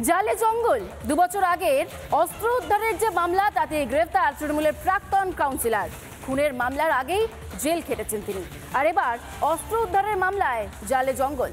জালে জঙ্গল 2 বছর আগের অস্ত্র উদ্ধারের যে মামলা তাতে গ্রেফতার তৃণমূলের প্রাক্তন কাউন্সিলর। খুনের মামলার আগেই জেল খেটেছেন তিনি, আর এবার অস্ত্র উদ্ধারের মামলায় জালে জঙ্গল।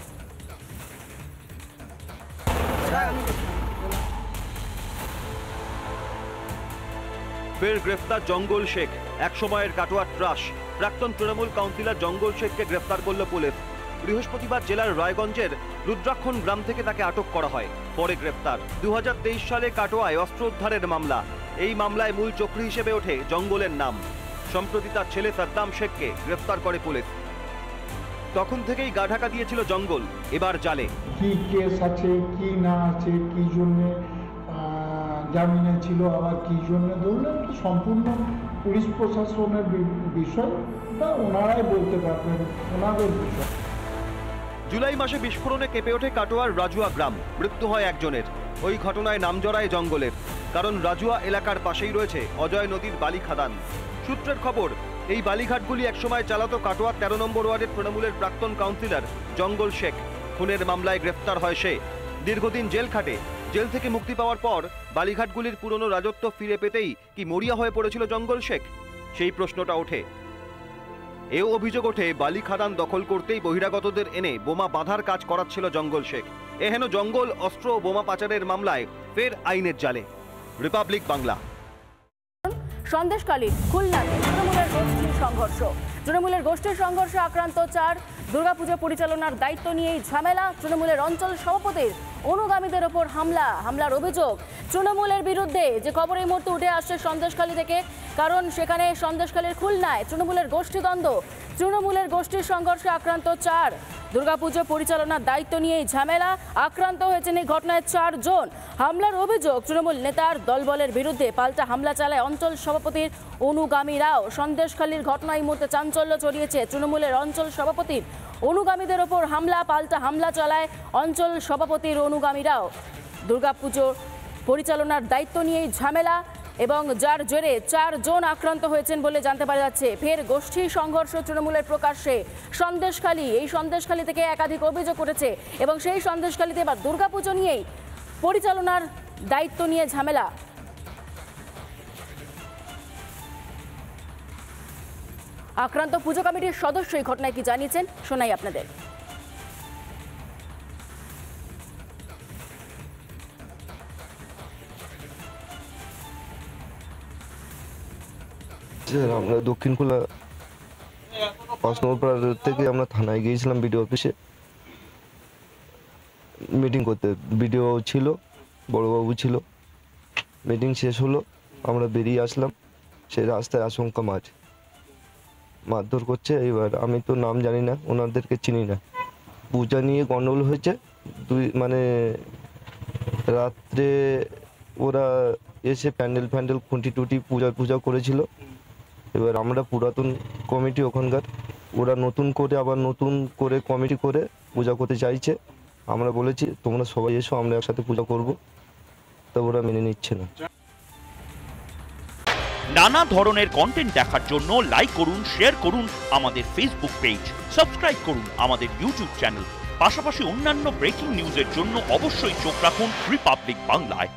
ফের গ্রেফতার জঙ্গল শেখ। এক সময়ের কাটোয়ার ত্রাস প্রাক্তন তৃণমূল কাউন্সিলর জঙ্গল শেখকে গ্রেফতার করল পুলিশ। বৃহস্পতিবার জেলার রায়গঞ্জের রুদ্রাক্ষণ গ্রাম থেকে তাকে আটক করা হয়, পরে গ্রেফতার। 2023 সালে কাটোয়ায় অস্ত্র উদ্ধারের মামলা। এই মামলায় মূল চক্রী হিসেবে ওঠে জঙ্গলের নাম। সম্প্রতি তার ছেলে সাদ্দাম শেখকে গ্রেফতার করে পুলিশ। তখন থেকেই গা ঢাকা দিয়েছিল জঙ্গল, এবার জালে। কি কেস আছে, কি না আছে, কি জন্য জামিনে ছিল, আবার কি জন্য ধরলেন, সম্পূর্ণ পুলিশ প্রশাসনের বিষয়, বা ওনারাই বলতে পারবেন, ওনাদের বিষয়। জুলাই মাসে বিস্ফোরণে কেঁপে ওঠে কাটোয়ার রাজুয়া গ্রাম। মৃত্যু হয় একজনের। ওই ঘটনায় নাম জড়ায় জঙ্গলের, কারণ রাজুয়া এলাকার পাশেই রয়েছে অজয় নদীর বালি খাদান। সূত্রের খবর, এই বালিঘাটগুলি একসময় চালাতো কাটোয়ার 13 নম্বর ওয়ার্ডের তৃণমূলের প্রাক্তন কাউন্সিলর জঙ্গল শেখ। খুনের মামলায় গ্রেফতার হয় সে। দীর্ঘদিন জেল খাটে। জেল থেকে মুক্তি পাওয়ার পর বালিঘাটগুলির পুরনো রাজত্ব ফিরে পেতেই কি মরিয়া হয়ে পড়েছিল জঙ্গল শেখ? সেই প্রশ্নটা ওঠে। এও অভিযোগ ওঠে, বালি খাদান দখল করতেই বহিরাগতদের এনে বোমা বাঁধার কাজ করাচ্ছিল জঙ্গল শেখ। এহেন জঙ্গল, অস্ত্র ও বোমা পাচারের মামলায় ফের আইনের জালে। রিপাবলিক বাংলা। সন্দেশখালীর খুলনাতে তৃণমূলের গোষ্ঠীর সংঘর্ষে আক্রান্ত 4। দুর্গাপুজো পরিচালনার দায়িত্ব নিয়েই ঝামেলা। তৃণমূলের অঞ্চল সভাপতির অনুগামীদের ওপর হামলার অভিযোগ তৃণমূলের বিরুদ্ধে। যে খবর এই মুহূর্তে উঠে আসছে সন্দেশখালী থেকে, কারণ সেখানে সন্দেশখালীর খুলনায় তৃণমূলের গোষ্ঠীদ্বন্দ্ব, তৃণমূলের গোষ্ঠীর সংঘর্ষে আক্রান্ত 4। দুর্গাপুজো পরিচালনার দায়িত্ব নিয়েই ঝামেলা। আক্রান্ত হয়েছেন এই ঘটনায় 4 জন। হামলার অভিযোগ তৃণমূল নেতার দলবলের বিরুদ্ধে। পাল্টা হামলা চালায় অঞ্চল সভাপতির অনুগামীরাও। সন্দেশখালীর ঘটনায় এই মুহূর্তে চাঞ্চল্য ছড়িয়েছে। তৃণমূলের অঞ্চল সভাপতির অনুগামীদের ওপর পাল্টা হামলা চালায় অঞ্চল সভাপতির অনুগামীরাও। দুর্গাপুজো পরিচালনার দায়িত্ব নিয়েই ঝামেলা, এবং যার জেরে 4 জন আক্রান্ত হয়েছেন বলে জানতে পারা যাচ্ছে। ফের গোষ্ঠী সংঘর্ষ তৃণমূলের প্রকাশ্যে সন্দেশখালী। এই সন্দেশখালী থেকে একাধিক অভিযোগ উঠেছে, এবং সেই সন্দেশখালীতে এবার দুর্গাপুজো নিয়েই পরিচালনার দায়িত্ব নিয়ে ঝামেলা। আক্রান্ত পুজো কমিটির সদস্য এই ঘটনায় কি জানিয়েছেন শোনাই আপনাদের। আমরা দক্ষিণ খোলা 5 নম্বর থেকে আমরা থানায় গিয়েছিলাম, বিডিও অফিসে মিটিং করতে। বিডিও ছিল, বড়বাবু ছিল। মিটিং শেষ হলো, আমরা বেরিয়ে আসলাম। সেই রাস্তায় আশঙ্কা মারধর করছে। এবার আমি তো নাম জানি না, ওনাদেরকে চিনি না। পূজা নিয়ে গন্ডগোল হয়েছে। রাত্রে ওরা এসে প্যান্ডেল খুঁটি টুটি পূজা করেছিল। এবার আমরা পুরাতন কমিটি ওখানকার, ওরা নতুন করে কমিটি করে পূজা করতে চাইছে। আমরা বলেছি তোমরা সবাই এসো, আমরা একসাথে পূজা করব, তা ওরা মেনে নিচ্ছে না। নানা ধরনের কন্টেন্ট দেখার জন্য লাইক করুন, শেয়ার করুন আমাদের ফেসবুক পেজ, সাবস্ক্রাইব করুন আমাদের ইউটিউব চ্যানেল। পাশাপাশি অন্যান্য ব্রেকিং নিউজের জন্য অবশ্যই চোখ রাখুন রিপাবলিক বাংলায়।